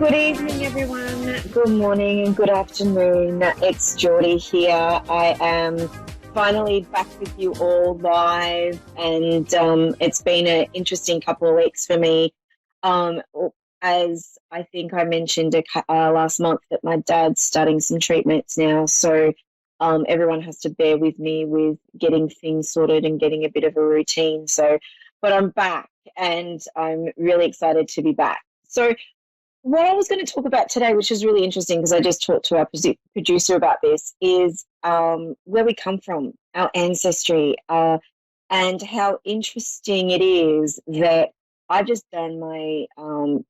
Good evening, everyone. Good morning and good afternoon. It's Jordie here. I am finally back with you all live, and it's been an interesting couple of weeks for me. Um, as I think I mentioned last month, that my dad's starting some treatments now, so everyone has to bear with me with getting things sorted and getting a bit of a routine. But I'm back, and I'm really excited to be back. So what I was going to talk about today, which is really interesting because I just talked to our producer about this, is where we come from, our ancestry, and how interesting it is that I've just done my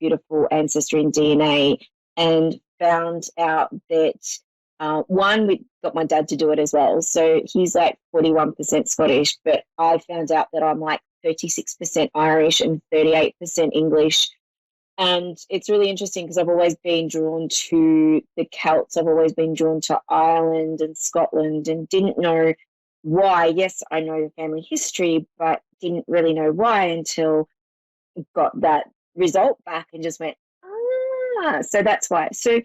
beautiful ancestry and DNA and found out that, one, we got my dad to do it as well. So he's like 41% Scottish, but I found out that I'm like 36% Irish and 38% English. And it's really interesting because I've always been drawn to the Celts. I've always been drawn to Ireland and Scotland and didn't know why. Yes, I know the family history, but didn't really know why until I got that result back and just went, so that's why. So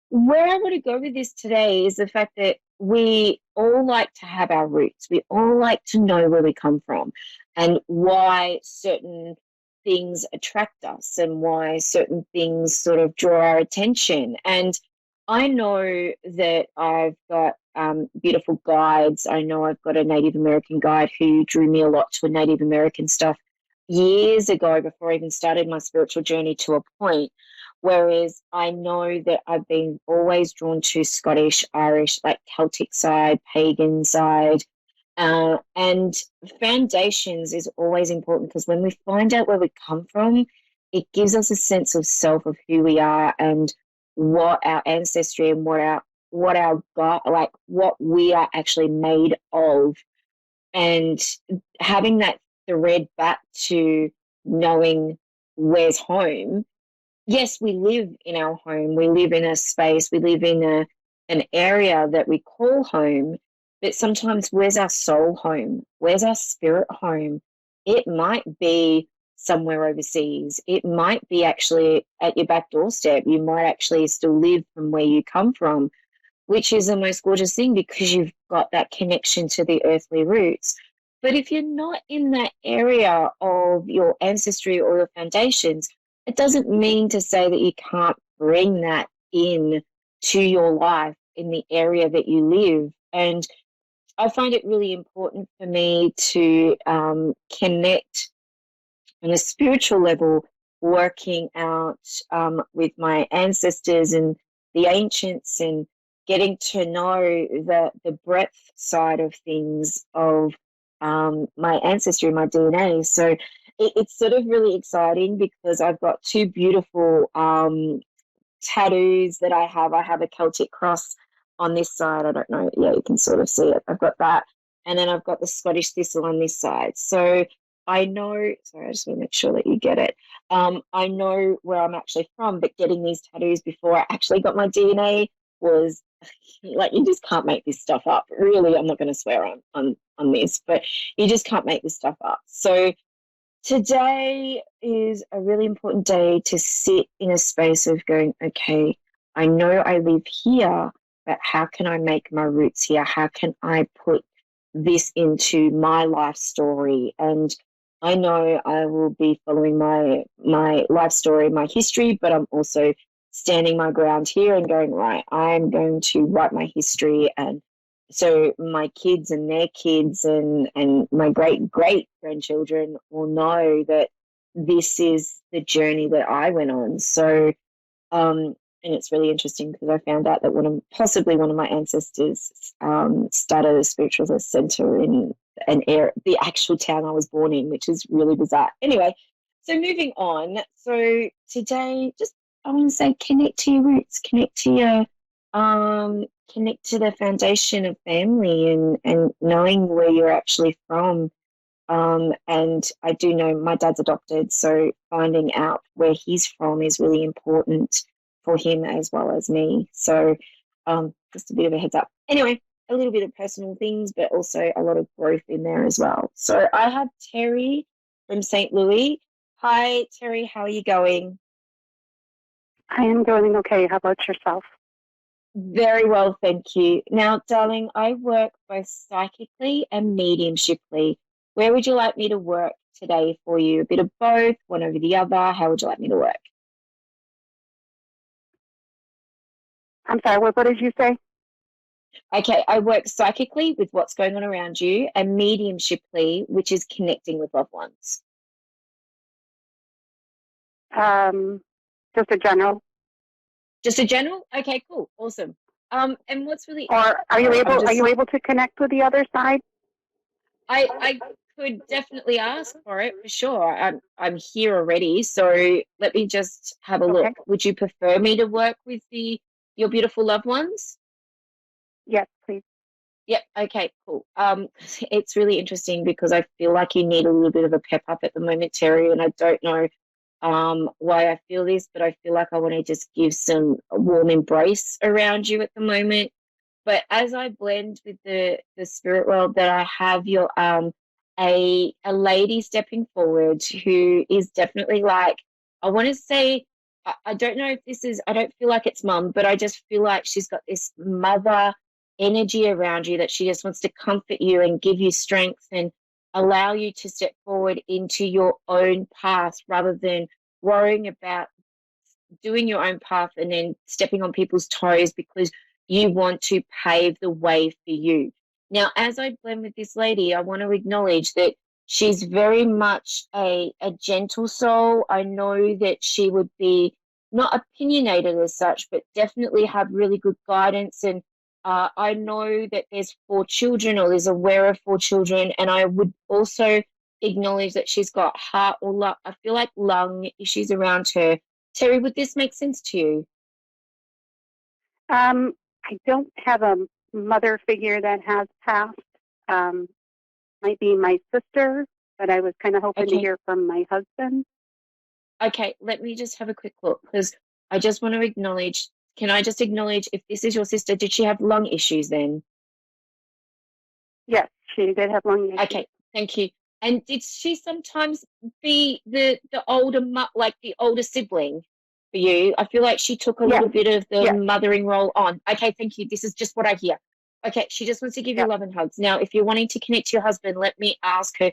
where I want to go with this today is the fact that we all like to have our roots. We all like to know where we come from and why certain things attract us and why certain things sort of draw our attention. And I know that I've got beautiful guides. I know I've got a Native American guide who drew me a lot to Native American stuff years ago before I even started my spiritual journey to a point. Whereas I know that I've been always drawn to Scottish, Irish, like Celtic side, pagan side, and foundations is always important because when we find out where we come from, it gives us a sense of self of who we are and what our ancestry and what our God, like what we are actually made of, and having that thread back to knowing where's home. Yes, we live in our home. We live in a space. We live in an area that we call home. But sometimes, where's our soul home? Where's our spirit home? It might be somewhere overseas. It might be actually at your back doorstep. You might actually still live from where you come from, which is the most gorgeous thing because you've got that connection to the earthly roots. But if you're not in that area of your ancestry or your foundations, it doesn't mean to say that you can't bring that in to your life in the area that you live. And I find it really important for me to connect on a spiritual level, working out with my ancestors and the ancients and getting to know the breadth side of things of my ancestry, my DNA. So it's sort of really exciting because I've got two beautiful tattoos that I have. I have a Celtic cross on this side. I don't know. Yeah, you can sort of see it. I've got that. And then I've got the Scottish thistle on this side. So I know, sorry, I just want to make sure that you get it. I know where I'm actually from, but getting these tattoos before I actually got my DNA was like, you just can't make this stuff up. Really, I'm not going to swear on this, but you just can't make this stuff up. So today is a really important day to sit in a space of going, okay, I know I live here, but how can I make my roots here? How can I put this into my life story? And I know I will be following my life story, my history, but I'm also standing my ground here and going, right, I'm going to write my history, and so my kids and their kids and my great grandchildren will know that this is the journey that I went on. So and it's really interesting because I found out that possibly one of my ancestors started a spiritual center in the actual town I was born in, which is really bizarre. Anyway, so moving on. So today, just I want to say, connect to your roots, connect to the foundation of family and knowing where you're actually from. And I do know my dad's adopted, so finding out where he's from is really important for him as well as me. So just a bit of a heads up. Anyway, a little bit of personal things, but also a lot of growth in there as well. So I have Terry from St. Louis. Hi, Terry. How are you going? I am doing okay. How about yourself? Very well, thank you. Now, darling, I work both psychically and mediumshiply. Where would you like me to work today for you? A bit of both, one over the other. How would you like me to work? I'm sorry, what did you say? Okay, I work psychically with what's going on around you and mediumshiply, which is connecting with loved ones. Um, just a general. Just a general? Okay, cool. Awesome. And what's really, Or sorry, I'm are just, you able to connect with the other side? I could definitely ask for it for sure. I'm here already, so let me just have a Okay. look. Would you prefer me to work with your beautiful loved ones? Yes, please. Yep. Okay. Cool. It's really interesting because I feel like you need a little bit of a pep up at the moment, Terry, and I don't know why I feel this, but I feel like I want to just give some warm embrace around you at the moment. But as I blend with the spirit world, that I have your a lady stepping forward who is definitely like, I want to say, I don't know if this is, I don't feel like it's mum, but I just feel like she's got this mother energy around you that she just wants to comfort you and give you strength and allow you to step forward into your own path rather than worrying about doing your own path and then stepping on people's toes because you want to pave the way for you. Now, as I blend with this lady, I want to acknowledge that she's very much a gentle soul. I know that she would be not opinionated as such, but definitely have really good guidance. And I know that there's 4 children or is aware of 4 children. And I would also acknowledge that she's got heart or I feel like lung issues around her. Terry, would this make sense to you? I don't have a mother figure that has passed. Um, might be my sister, but I was kind of hoping to Okay, hear from my husband. okay, let me just have a quick look because I just want to acknowledge. Can I just acknowledge if this is your sister, did she have lung issues then? Yes, she did have lung issues. Okay, thank you. And did she sometimes be the older like the older sibling for you? I feel like she took a Yes, little bit of the yes, mothering role on. Okay, thank you. This is just what I hear. Okay, she just wants to give you yep. love and hugs. Now, if you're wanting to connect to your husband, let me ask her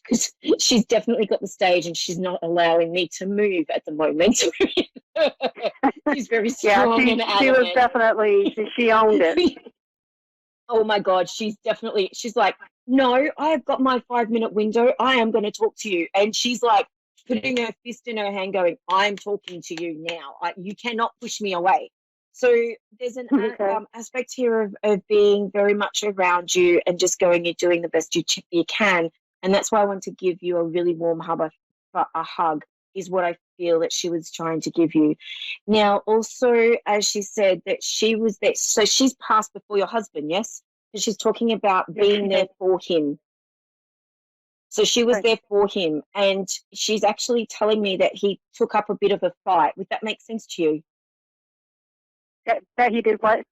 because she's definitely got the stage and she's not allowing me to move at the moment. She's very Yeah, strong and she was adamant. definitely, she owned it. Oh my God, she's like, no, I have got my 5 minute window. I am going to talk to you. And she's like putting her fist in her hand, going, I'm talking to you now. You cannot push me away. So there's an Okay. aspect here of being very much around you and just going, you're doing the best you can. And that's why I want to give you a really warm hug, a hug is what I feel that she was trying to give you. Now, also, as she said, that she was there, so she's passed before your husband, yes? Because she's talking about Yes, being she there did. for him. So she was Right. there for him, and she's actually telling me that he took up a bit of a fight. Would that make sense to you? That he did what?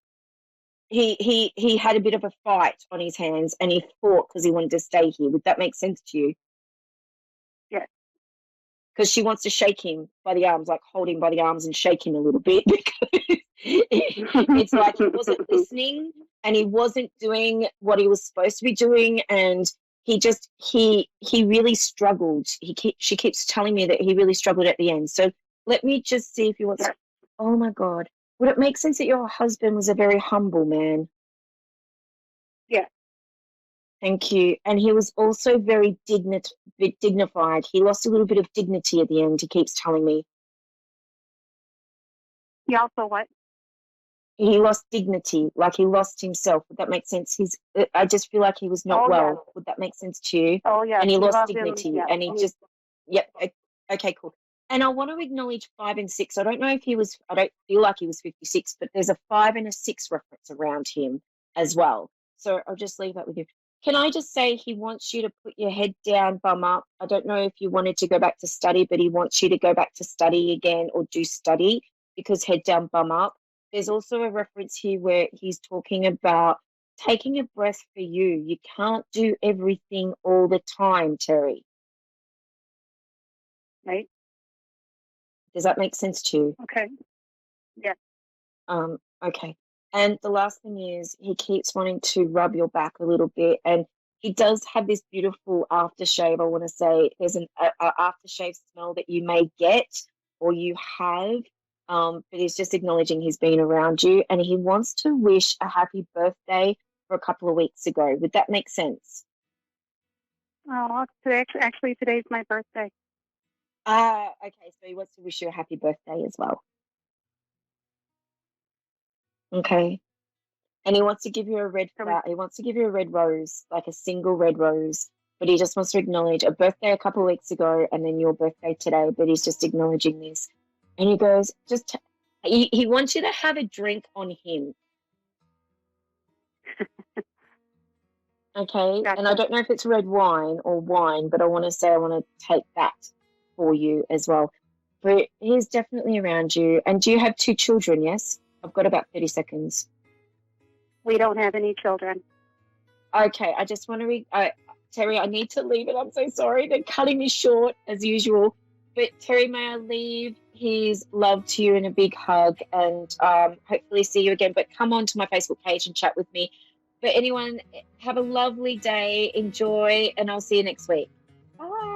He had a bit of a fight on his hands, and he fought because he wanted to stay here. Would that make sense to you? Yes. Because she wants to shake him by the arms, like hold him by the arms and shake him a little bit because it's like he wasn't listening and he wasn't doing what he was supposed to be doing, and he really struggled. She keeps telling me that he really struggled at the end. So let me just see if he wants. Yes. Oh my God, would it make sense that your husband was a very humble man? Yes. Thank you. And he was also very dignified. He lost a little bit of dignity at the end, he keeps telling me. He also what? He lost dignity, like he lost himself. Would that make sense? I just feel like he was not Oh, yes. well. Would that make sense to you? Oh, yes. And he He lost loved him. dignity Yes. and he just, yep. Okay, cool. And I want to acknowledge 5 and 6. I don't know if I don't feel like he was 56, but there's a 5 and a 6 reference around him as well. So I'll just leave that with you. Can I just say he wants you to put your head down, bum up. I don't know if you wanted to go back to study, but he wants you to go back to study again or do study because head down, bum up. There's also a reference here where he's talking about taking a breath for you. You can't do everything all the time, Terry. Right. Does that make sense to you? Okay. Yes. Okay. And the last thing is he keeps wanting to rub your back a little bit, and he does have this beautiful aftershave. I want to say there's a aftershave smell that you may get or you have, but he's just acknowledging he's been around you, and he wants to wish a happy birthday for a couple of weeks ago. Would that make sense? Oh, actually, today's my birthday. Okay. So he wants to wish you a happy birthday as well. Okay. And he wants to give you a red So flower. He wants to give you a red rose, like a single red rose. But he just wants to acknowledge a birthday a couple of weeks ago and then your birthday today. But he's just acknowledging this. And he goes, he wants you to have a drink on him. Okay. And I gotcha. don't know if it's red wine or wine, but I want to say I want to take that for you as well. But he's definitely around you. And do you have two children? Yes. I've got about 30 seconds. We don't have any children. Okay, I just want to Terry, I need to leave it. I'm so sorry. They're cutting me short as usual. But Terry, may I leave his love to you and a big hug and hopefully see you again. But come on to my Facebook page and chat with me. But anyone, have a lovely day. Enjoy, and I'll see you next week. Bye.